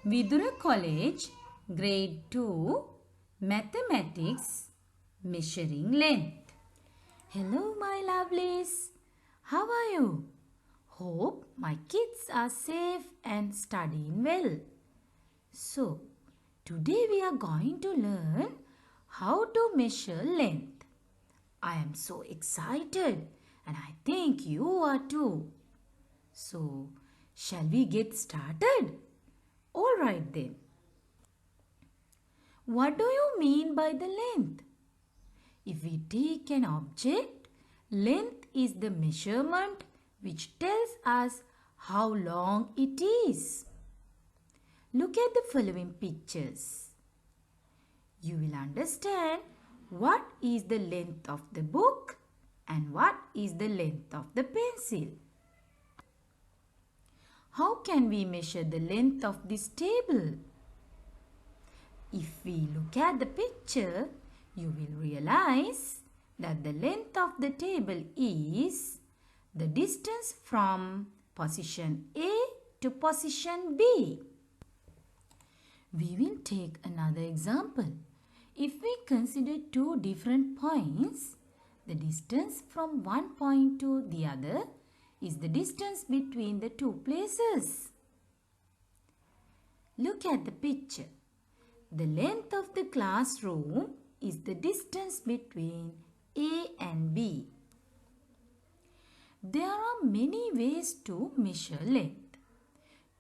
Vidura College, Grade 2, Mathematics, Measuring Length. Hello, my lovelies. How are you? Hope my kids are safe and studying well. So, today we are going to learn how to measure length. I am so excited and I think you are too. So, shall we get started? Alright then. What do you mean by the length? If we take an object, length is the measurement which tells us how long it is. Look at the following pictures. You will understand what is the length of the book and what is the length of the pencil. How can we measure the length of this table? If we look at the picture, you will realize that the length of the table is the distance from position A to position B. We will take another example. If we consider two different points, the distance from one point to the other is the distance between the two places. Look at the picture. The length of the classroom is the distance between A and B. There are many ways to measure length.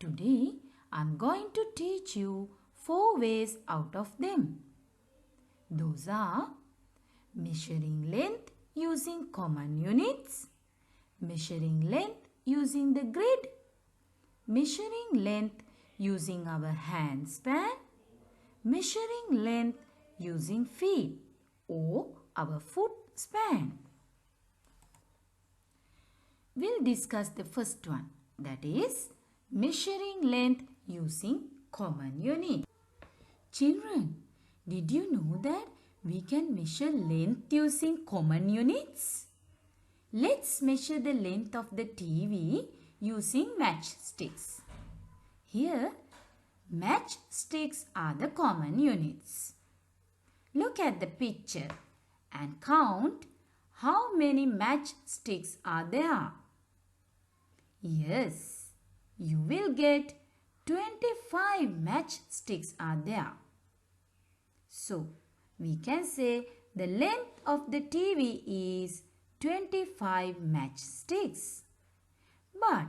Today, I am going to teach you 4 ways out of them. Those are measuring length using common units, measuring length using the grid, measuring length using our hand span, measuring length using feet or our foot span. We'll discuss the first one, that is measuring length using common unit. Children, did you know that we can measure length using common units? Let's measure the length of the TV using matchsticks. Here, matchsticks are the common units. Look at the picture and count how many matchsticks are there. Yes, you will get 25 matchsticks are there. So, we can say the length of the TV is 25 matchsticks. But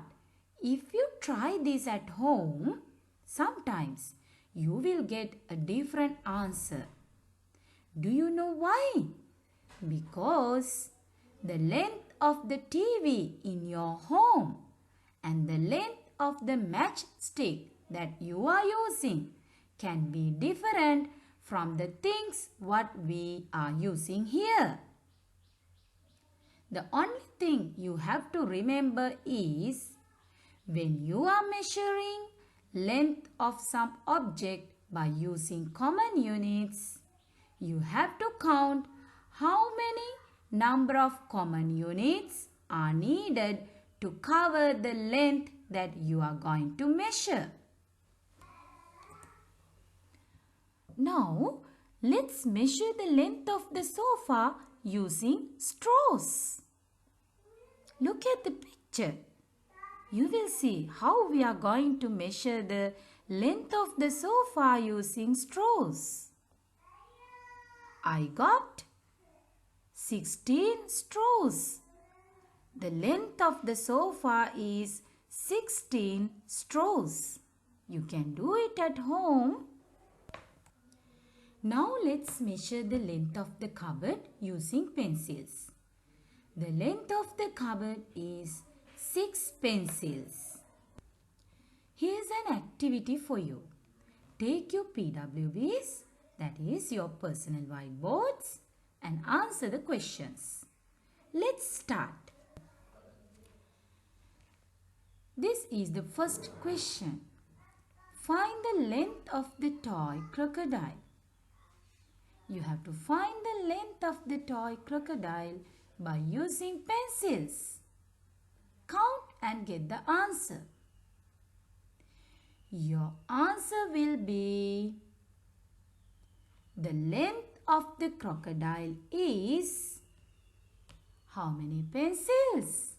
if you try this at home, sometimes you will get a different answer. Do you know why? Because the length of the TV in your home and the length of the matchstick that you are using can be different from the things what we are using here. The only thing you have to remember is when you are measuring length of some object by using common units, you have to count how many number of common units are needed to cover the length that you are going to measure. Now, let's measure the length of the sofa using straws. Look at the picture. You will see how we are going to measure the length of the sofa using straws. I got 16 straws. The length of the sofa is 16 straws. You can do it at home. Now let's measure the length of the cupboard using pencils. The length of the cupboard is 6 pencils. Here's an activity for you. Take your PWBs, that is your personal whiteboards, and answer the questions. Let's start. This is the first question. Find the length of the toy crocodile. You have to find the length of the toy crocodile by using pencils. Count and get the answer. Your answer will be the length of the crocodile is how many pencils?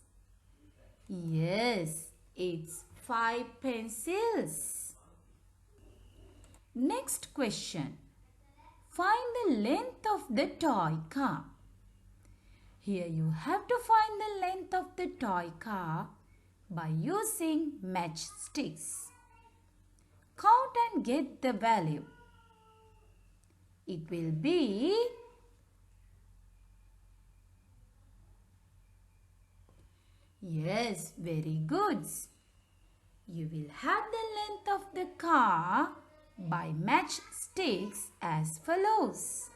Yes, it's 5 pencils. Next question. Find the length of the toy car. Here you have to find the length of the toy car by using matchsticks. Count and get the value. It will be yes, very good. You will have the length of the car by matchsticks as follows.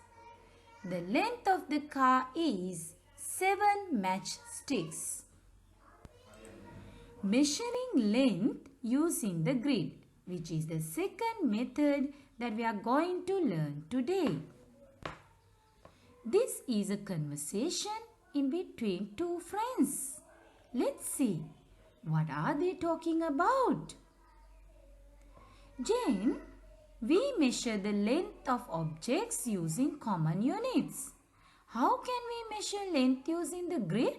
The length of the car is 7 matchsticks. Measuring length using the grid, which is the second method that we are going to learn today. This is a conversation in between two friends. Let's see, what are they talking about? Jane, we measure the length of objects using common units. How can we measure length using the grid?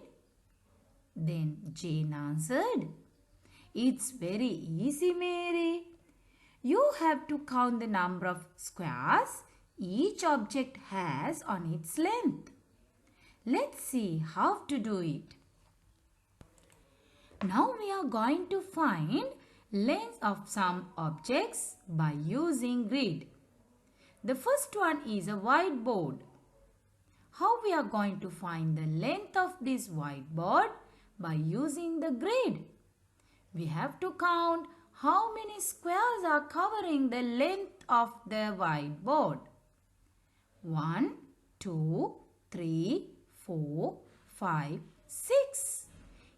Then Jane answered, it's very easy, Mary. You have to count the number of squares each object has on its length. Let's see how to do it. Now we are going to find length of some objects by using grid. The first one is a whiteboard. How we are going to find the length of this whiteboard? By using the grid. We have to count how many squares are covering the length of the whiteboard. 1, 2, 3, 4, 5, 6.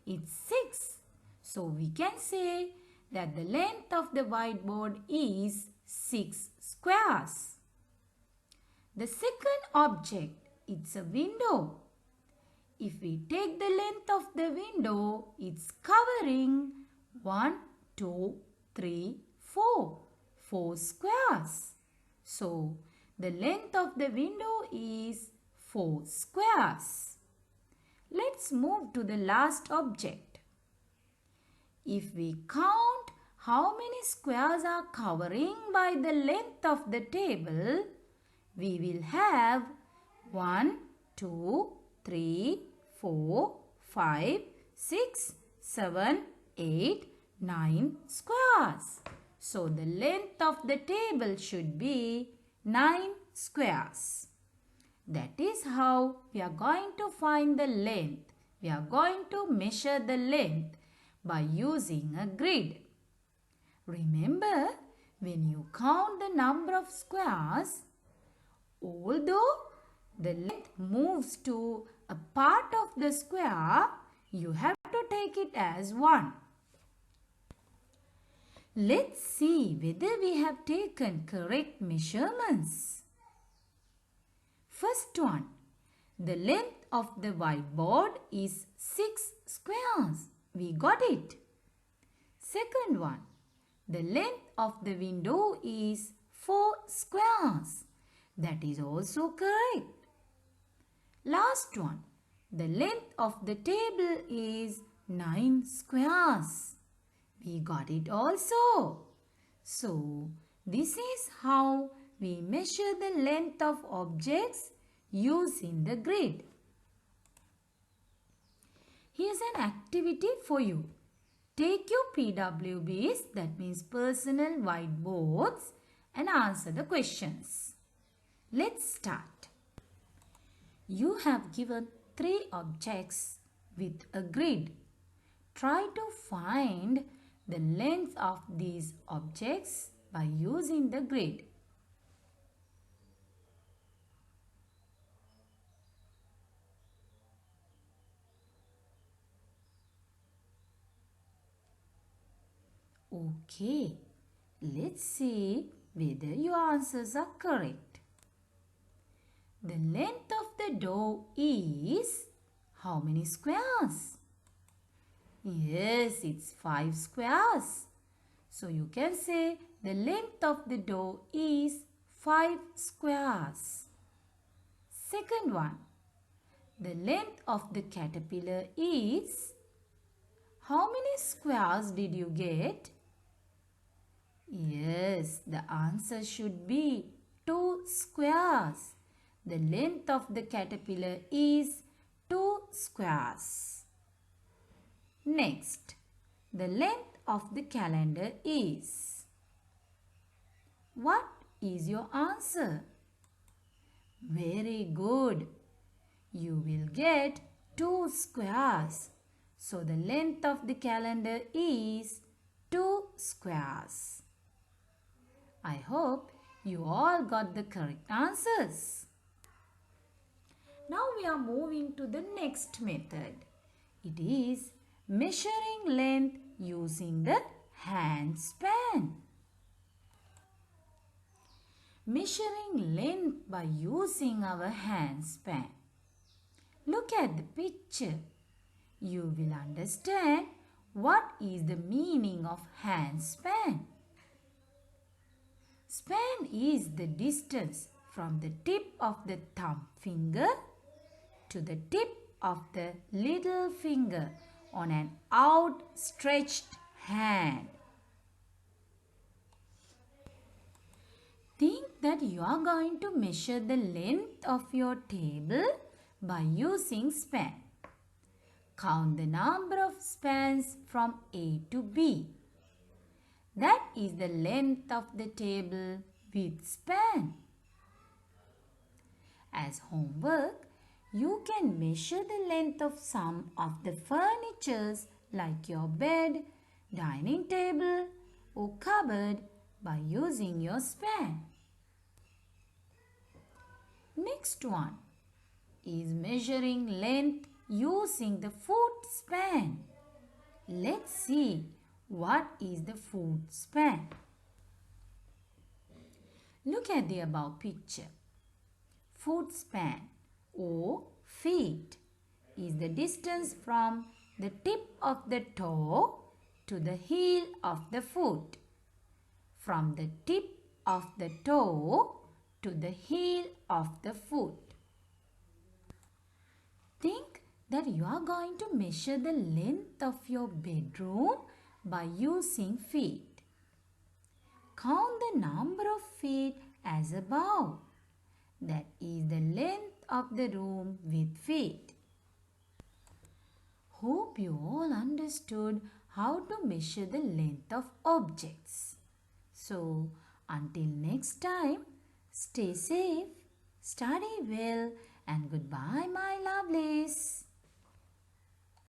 It's 6. So we can say that the length of the whiteboard is 6 squares. The second object, it's a window. If we take the length of the window, it's covering 1, 2, 3, 4. 4 squares. So, the length of the window is 4 squares. Let's move to the last object. If we count how many squares are covering by the length of the table, we will have 1, 2, 3, 4, 5, 6, 7, 8, 9 squares. So the length of the table should be 9 squares. That is how we are going to find the length. We are going to measure the length by using a grid. Remember, when you count the number of squares, although the length moves to a part of the square, you have to take it as 1. Let's see whether we have taken correct measurements. First one, the length of the whiteboard is 6 squares. We got it. Second one, the length of the window is 4 squares. That is also correct. Last one, the length of the table is 9 squares. We got it also. So, this is how we measure the length of objects using the grid. Here's an activity for you. Take your PWBs, that means personal whiteboards, and answer the questions. Let's start. You have given 3 objects with a grid. Try to find the length of these objects by using the grid. Okay, let's see whether your answers are correct. The length of the door is how many squares? Yes, it's 5 squares. So you can say the length of the door is 5 squares. Second one, the length of the caterpillar is, how many squares did you get? Yes, the answer should be 2 squares. The length of the caterpillar is 2 squares. Next, the length of the calendar is. What is your answer? Very good. You will get 2 squares. So the length of the calendar is 2 squares. I hope you all got the correct answers. Now we are moving to the next method. It is measuring length using the hand span. Measuring length by using our hand span. Look at the picture. You will understand what is the meaning of hand span. Span is the distance from the tip of the thumb finger to the tip of the little finger on an outstretched hand. Think that you are going to measure the length of your table by using span. Count the number of spans from A to B. That is the length of the table with span. As homework, you can measure the length of some of the furnitures like your bed, dining table or cupboard by using your span. Next one is measuring length using the foot span. Let's see what is the foot span. Look at the above picture. Foot span or feet is the distance from the tip of the toe to the heel of the foot. From the tip of the toe to the heel of the foot. Think that you are going to measure the length of your bedroom by using feet. Count the number of feet as above. That is the length of the room with feet. Hope you all understood how to measure the length of objects. So, until next time, stay safe, study well, and goodbye, my